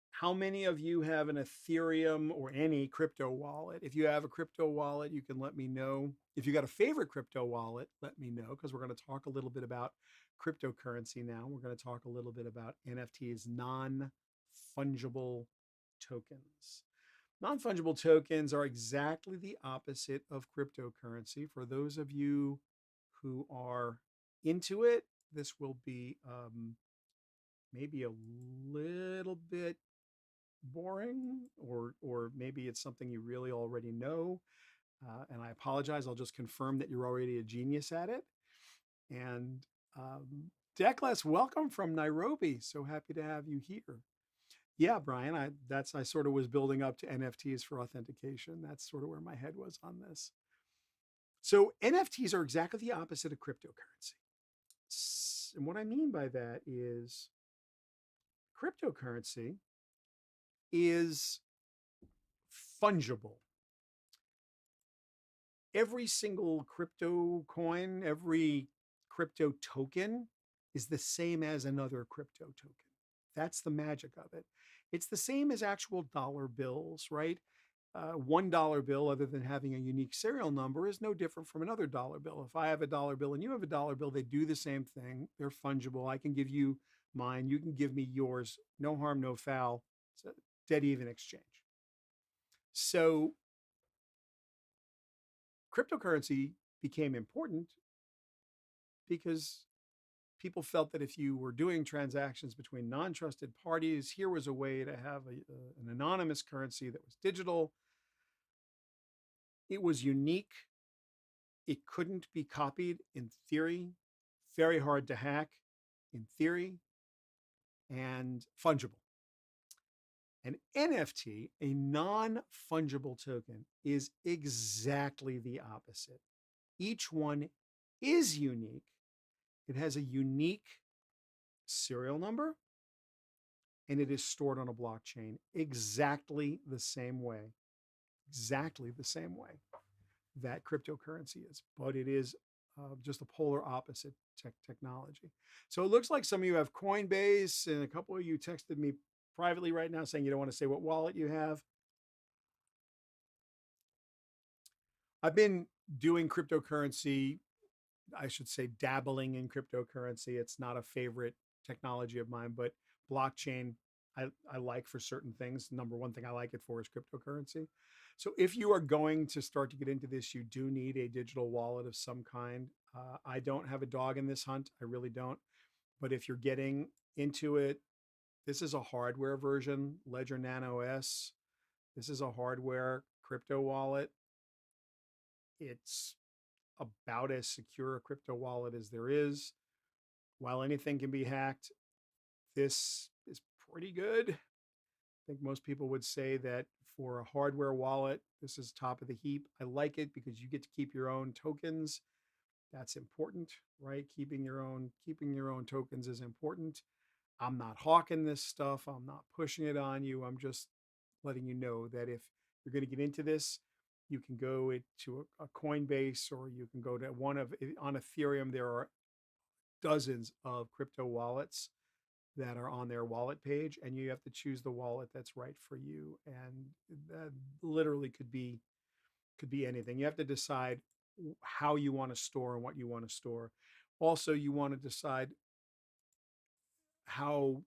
How many of you have an Ethereum or any crypto wallet? If you have a crypto wallet, you can let me know. If you got a favorite crypto wallet, let me know, because we're going to talk a little bit about cryptocurrency now. We're going to talk a little bit about NFTs, non-fungible tokens. Non-fungible tokens are exactly the opposite of cryptocurrency. For those of you who are into it, this will be maybe a little bit boring, or maybe it's something you really already know. And I apologize. I'll just confirm that you're already a genius at it. And Declas, welcome from Nairobi. So happy to have you here. Yeah, Brian, I sort of was building up to NFTs for authentication. That's sort of where my head was on this. So NFTs are exactly the opposite of cryptocurrency. And what I mean by that is cryptocurrency is fungible. Every single crypto coin, every crypto token is the same as another crypto token. That's the magic of it. It's the same as actual dollar bills, right? $1 bill, other than having a unique serial number, is no different from another dollar bill. If I have a dollar bill and you have a dollar bill, they do the same thing. They're fungible. I can give you mine. You can give me yours. No harm, no foul. It's a dead even exchange. So cryptocurrency became important because people felt that if you were doing transactions between non-trusted parties, here was a way to have an anonymous currency that was digital. It was unique. It couldn't be copied in theory, very hard to hack in theory, and fungible. An NFT, a non-fungible token, is exactly the opposite. Each one is unique. It has a unique serial number, and it is stored on a blockchain exactly the same way that cryptocurrency is, but it is just a polar opposite technology. So it looks like some of you have Coinbase, and a couple of you texted me privately right now saying you don't want to say what wallet you have. I've been doing cryptocurrency, I should say dabbling in cryptocurrency. It's not a favorite technology of mine, but blockchain I like for certain things. Number one thing I like it for is cryptocurrency. So if you are going to start to get into this, you do need a digital wallet of some kind. I don't have a dog in this hunt. I really don't. But if you're getting into it, this is a hardware version, Ledger Nano S. This is a hardware crypto wallet. It's about as secure a crypto wallet as there is. While anything can be hacked, this is pretty good. I think most people would say that for a hardware wallet, this is top of the heap. I like it because you get to keep your own tokens. That's important, right? Keeping your own tokens is important. I'm not hawking this stuff. I'm not pushing it on you. I'm just letting you know that if you're going to get into this, you can go to a Coinbase, or you can go to on Ethereum. There are dozens of crypto wallets that are on their wallet page, and you have to choose the wallet that's right for you. And that literally could be anything. You have to decide how you want to store and what you want to store. Also, you want to decide how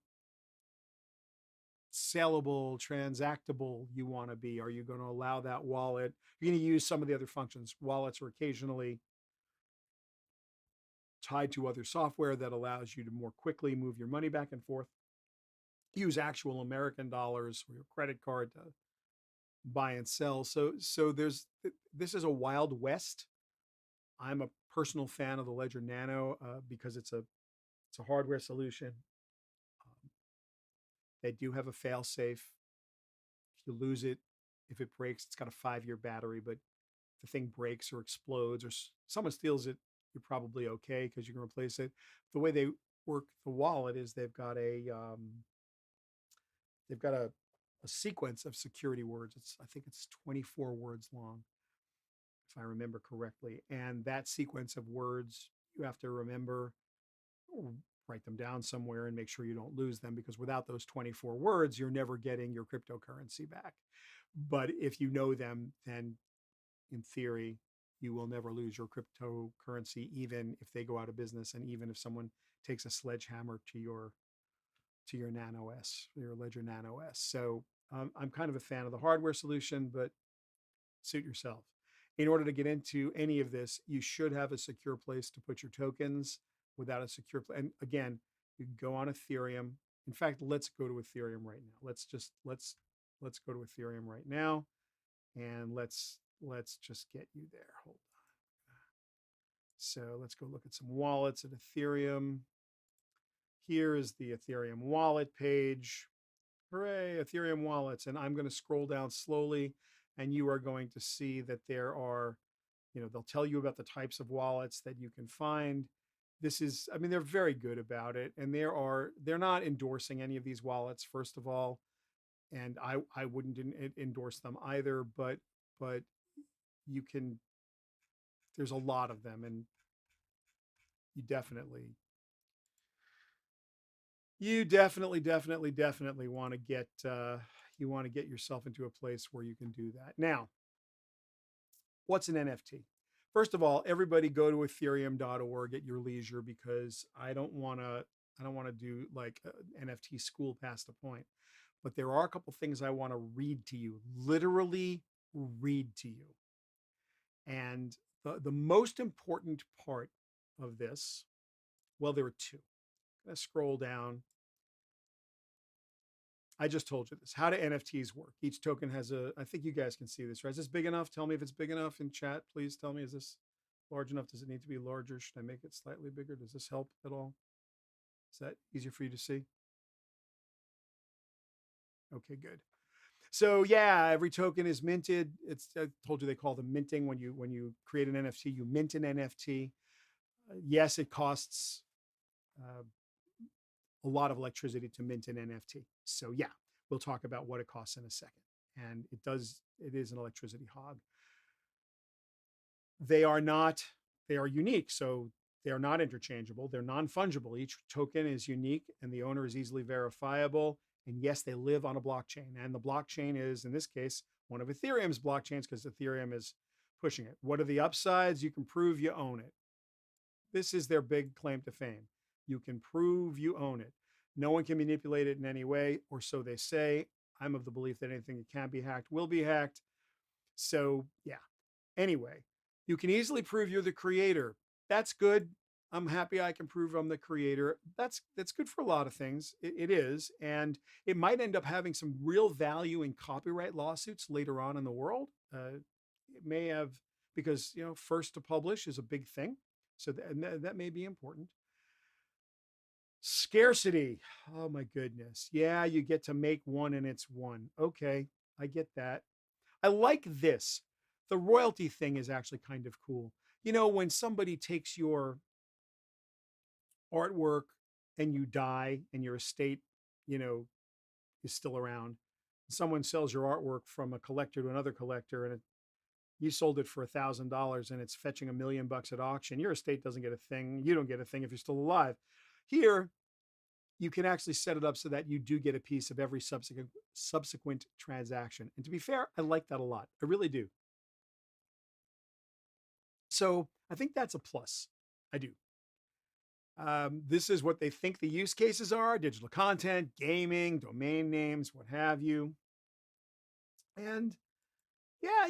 sellable, transactable you want to be. Are you going to allow that wallet? You're going to use some of the other functions. Wallets are occasionally tied to other software that allows you to more quickly move your money back and forth. Use actual American dollars or your credit card to buy and sell. So this is a wild west. I'm a personal fan of the Ledger Nano because it's a hardware solution. They do have a fail safe. If you lose it, if it breaks, it's got a 5-year battery. But if the thing breaks or explodes or someone steals it, you're probably okay because you can replace it. The way they work the wallet is they've got a sequence of security words. I think it's 24 words long, if I remember correctly. And that sequence of words, you have to remember, write them down somewhere and make sure you don't lose them, because without those 24 words, you're never getting your cryptocurrency back. But if you know them, then in theory, you will never lose your cryptocurrency, even if they go out of business, and even if someone takes a sledgehammer to your Nano S, your Ledger Nano S. So I'm kind of a fan of the hardware solution, but suit yourself. In order to get into any of this, you should have a secure place to put your tokens. Without a secure place, and again, you can go on Ethereum. In fact, let's go to Ethereum right now. Let's go to Ethereum right now, and let's just get you there. Hold on. So let's go look at some wallets at Ethereum. Here is the Ethereum wallet page. Hooray, Ethereum wallets. And I'm going to scroll down slowly, and you are going to see that there are, they'll tell you about the types of wallets that you can find. They're very good about it. And they're not endorsing any of these wallets, first of all. And I wouldn't endorse them either, but you can, there's a lot of them, and you definitely want to get yourself into a place where you can do that. Now, what's an NFT? First of all, everybody go to ethereum.org at your leisure, because I don't want to do like an NFT school past a point. But there are a couple things I want to read to you, literally read to you. And the most important part of this, well, there are two. I'm going to scroll down. I just told you this. How do NFTs work? Each token has I think you guys can see this, right? Is this big enough? Tell me if it's big enough in chat. Please tell me, is this large enough? Does it need to be larger? Should I make it slightly bigger? Does this help at all? Is that easier for you to see? Okay, good. So yeah, every token is minted. I told you they call them minting. When you create an NFT, you mint an NFT. Yes, it costs a lot of electricity to mint an NFT. So yeah, we'll talk about what it costs in a second. And it is an electricity hog. They are unique. So they are not interchangeable. They're non-fungible. Each token is unique, and the owner is easily verifiable. And yes, they live on a blockchain. And the blockchain is, in this case, one of Ethereum's blockchains, because Ethereum is pushing it. What are the upsides? You can prove you own it. This is their big claim to fame. You can prove you own it. No one can manipulate it in any way, or so they say. I'm of the belief that anything that can be hacked will be hacked. So yeah. Anyway, you can easily prove you're the creator. That's good. I'm happy I can prove I'm the creator. That's good for a lot of things. It is. And it might end up having some real value in copyright lawsuits later on in the world. It may have because, first to publish is a big thing. So that may be important. Scarcity. Oh my goodness. Yeah, you get to make one and it's one. Okay, I get that. I like this. The royalty thing is actually kind of cool. When somebody takes your artwork and you die and your estate, you know, is still around, someone sells your artwork from a collector to another collector, and you sold it for $1,000 and it's fetching $1 million at auction. Your estate doesn't get a thing. You don't get a thing if you're still alive. Here, you can actually set it up so that you do get a piece of every subsequent transaction. And to be fair, I like that a lot. I really do. So I think that's a plus. I do. This is what they think the use cases are: digital content, gaming, domain names, what have you. And yeah,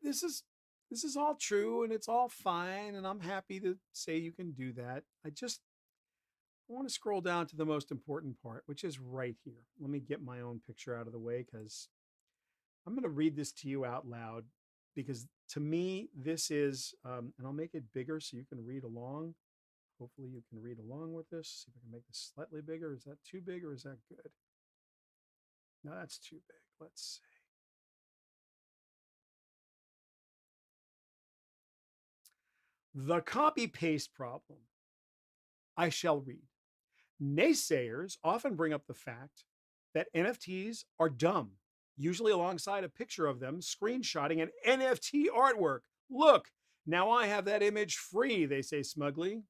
this is all true and it's all fine, and I'm happy to say you can do that. I want to scroll down to the most important part, which is right here. Let me get my own picture out of the way, because I'm going to read this to you out loud, because to me, this is, and I'll make it bigger so you can read along. Hopefully you can read along with this. See if I can make this slightly bigger. Is that too big or is that good? No, that's too big. Let's see. The copy paste problem. I shall read. Naysayers often bring up the fact that NFTs are dumb, usually alongside a picture of them screenshotting an NFT artwork. Look, now I have that image free, they say smugly.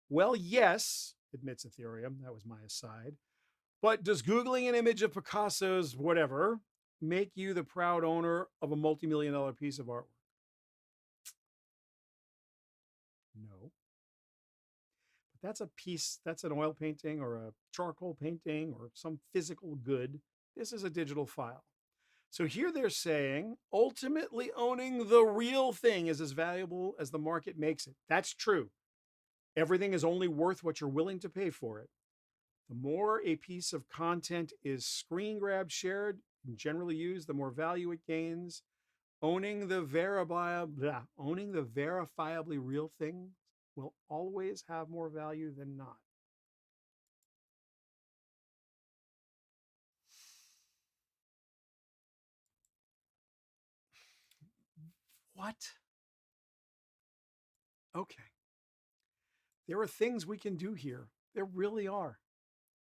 Well, yes, admits Ethereum. That was my aside. But does Googling an image of Picasso's whatever make you the proud owner of a multi-million-dollar piece of artwork? No. But that's a piece, that's an oil painting or a charcoal painting or some physical good. This is a digital file. So here they're saying ultimately owning the real thing is as valuable as the market makes it. That's true. Everything is only worth what you're willing to pay for it. The more a piece of content is screen grab, shared, and generally used, the more value it gains. Owning the verifiably real thing will always have more value than not. What? Okay. There are things we can do here. There really are.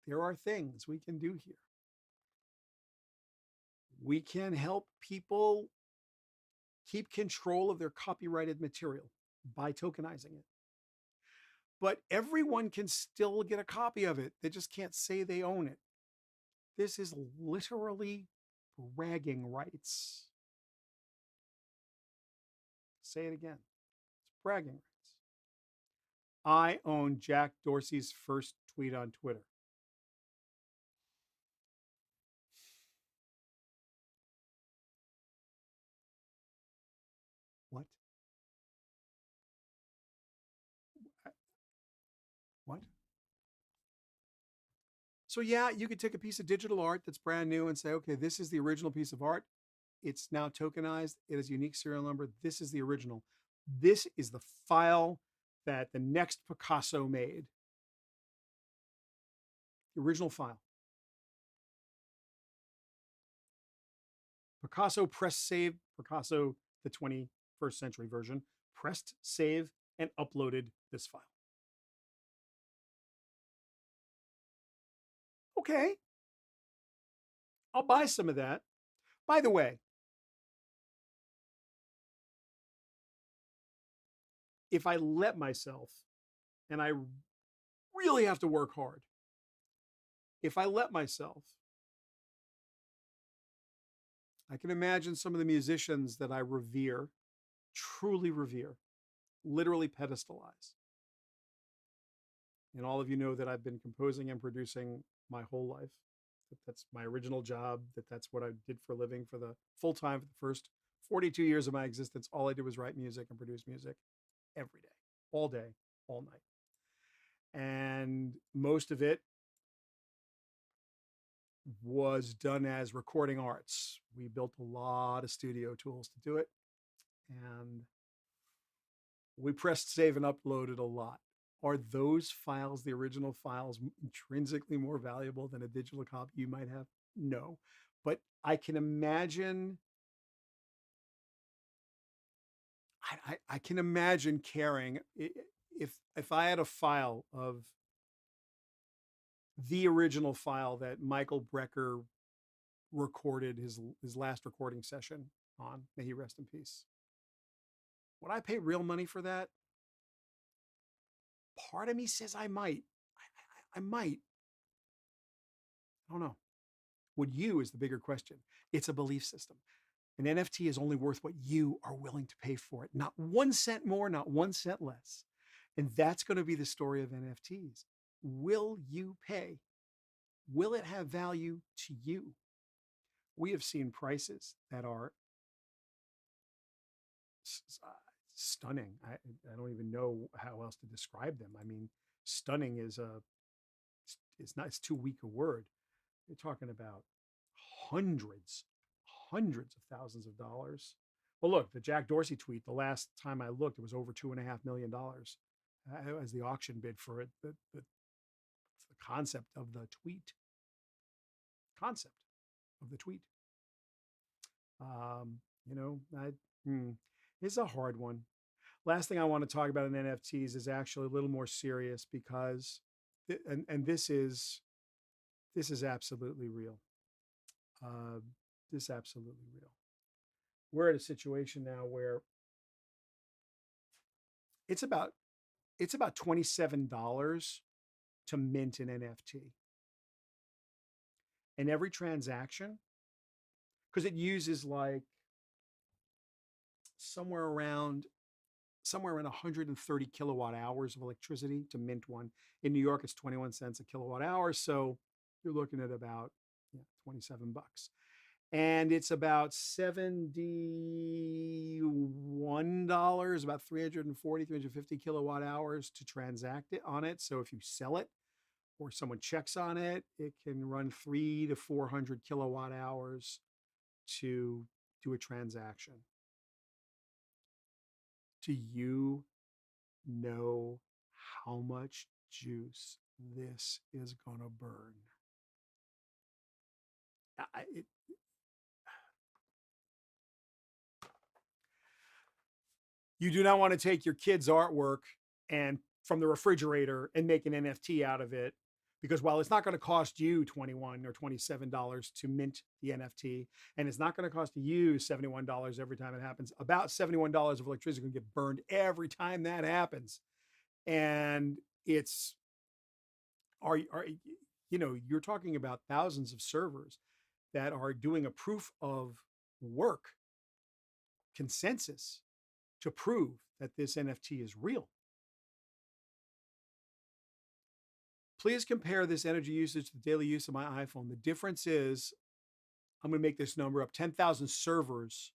There are things we can do here. We can help people keep control of their copyrighted material by tokenizing it. But everyone can still get a copy of it. They just can't say they own it. This is literally bragging rights. Say it again. It's bragging rights. I own Jack Dorsey's first tweet on Twitter. What? What? So yeah, you could take a piece of digital art that's brand new and say, okay, this is the original piece of art. It's now tokenized. It has a unique serial number. This is the original. This is the file that the next Picasso made. The original file. Picasso pressed save, Picasso, the 21st century version, pressed save and uploaded this file. Okay. I'll buy some of that. By the way, if I let myself, and I really have to work hard, if I let myself, I can imagine some of the musicians that I revere, truly revere, literally pedestalize. And all of you know that I've been composing and producing my whole life. That's my original job, that's what I did for a living for the full time for the first 42 years of my existence. All I did was write music and produce music every day, all night. And most of it was done as recording arts. We built a lot of studio tools to do it. And We pressed save and uploaded a lot. Are those files, the original files, intrinsically more valuable than a digital copy you might have? No. But I can imagine, I can imagine caring if I had a file of the original file that Michael Brecker recorded his last recording session on, may he rest in peace. Would I pay real money for that? Part of me says I might. I might. I don't know. Would you is the bigger question. It's a belief system. An NFT is only worth what you are willing to pay for it. Not 1 cent more, not 1 cent less. And that's going to be the story of NFTs. Will you pay? Will it have value to you? We have seen prices that are stunning. I don't even know how else to describe them. I mean, stunning is it's too weak a word. You're talking about hundreds of thousands of dollars. Well, look, the Jack Dorsey tweet, the last time I looked, it was over $2.5 million as the auction bid for it. The concept of the tweet. Concept of the tweet. It's a hard one. Last thing I want to talk about in NFTs is actually a little more serious because, this is absolutely real. This is absolutely real. We're at a situation now where it's about $27 to mint an NFT. And every transaction, because it uses like somewhere around 130 kilowatt hours of electricity to mint one. In New York, it's 21 cents a kilowatt hour. So you're looking at about $27. And it's about $71, about 350 kilowatt hours to transact it on it. So if you sell it or someone checks on it, it can run 300 to 400 kilowatt hours to do a transaction. Do you know how much juice this is going to burn? You do not want to take your kid's artwork and from the refrigerator and make an NFT out of it, because while it's not going to cost you $21 or $27 to mint the NFT, and it's not going to cost you $71 every time it happens, about $71 of electricity is going to get burned every time that happens. And it's, you're talking about thousands of servers that are doing a proof of work consensus to prove that this NFT is real. Please compare this energy usage to the daily use of my iPhone. The difference is, I'm going to make this number up, 10,000 servers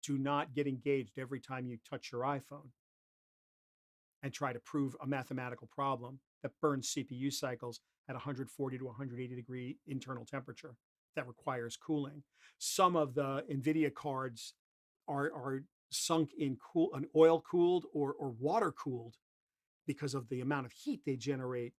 do not get engaged every time you touch your iPhone and try to prove a mathematical problem that burns CPU cycles at 140 to 180 degree internal temperature that requires cooling. Some of the NVIDIA cards are sunk in an oil cooled or water cooled because of the amount of heat they generate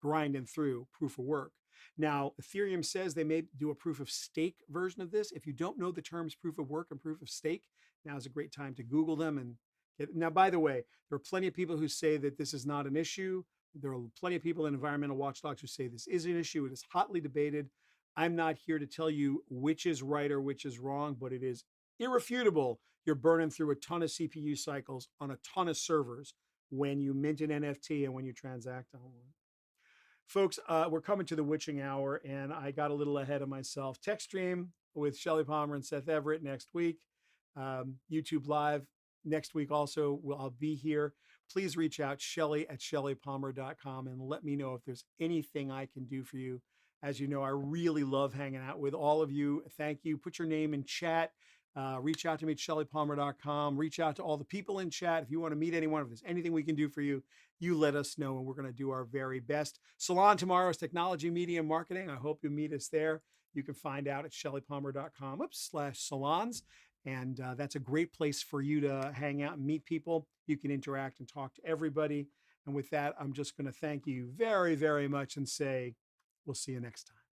grinding through proof of work. Now, Ethereum says they may do a proof of stake version of this. If you don't know the terms proof of work and proof of stake, now is a great time to Google them and get. Now, by the way, there are plenty of people who say that this is not an issue. There are plenty of people in environmental watchdogs who say this is an issue. It is hotly debated. I'm not here to tell you which is right or which is wrong, but it is irrefutable. You're burning through a ton of CPU cycles on a ton of servers when you mint an NFT and when you transact on one. Folks, we're coming to the witching hour, and I got a little ahead of myself. Tech Stream with Shelly Palmer and Seth Everett next week. YouTube Live next week also. I'll be here. Please reach out, Shelly at shellypalmer.com, and let me know if there's anything I can do for you. As you know, I really love hanging out with all of you. Thank you. Put your name in chat. Reach out to me at shellypalmer.com. Reach out to all the people in chat. If you want to meet anyone, if there's anything we can do for you, you let us know, and we're going to do our very best. Salon tomorrow is technology, media, and marketing. I hope you meet us there. You can find out at shellypalmer.com/salons. And that's a great place for you to hang out and meet people. You can interact and talk to everybody. And with that, I'm just going to thank you very, very much and say, we'll see you next time.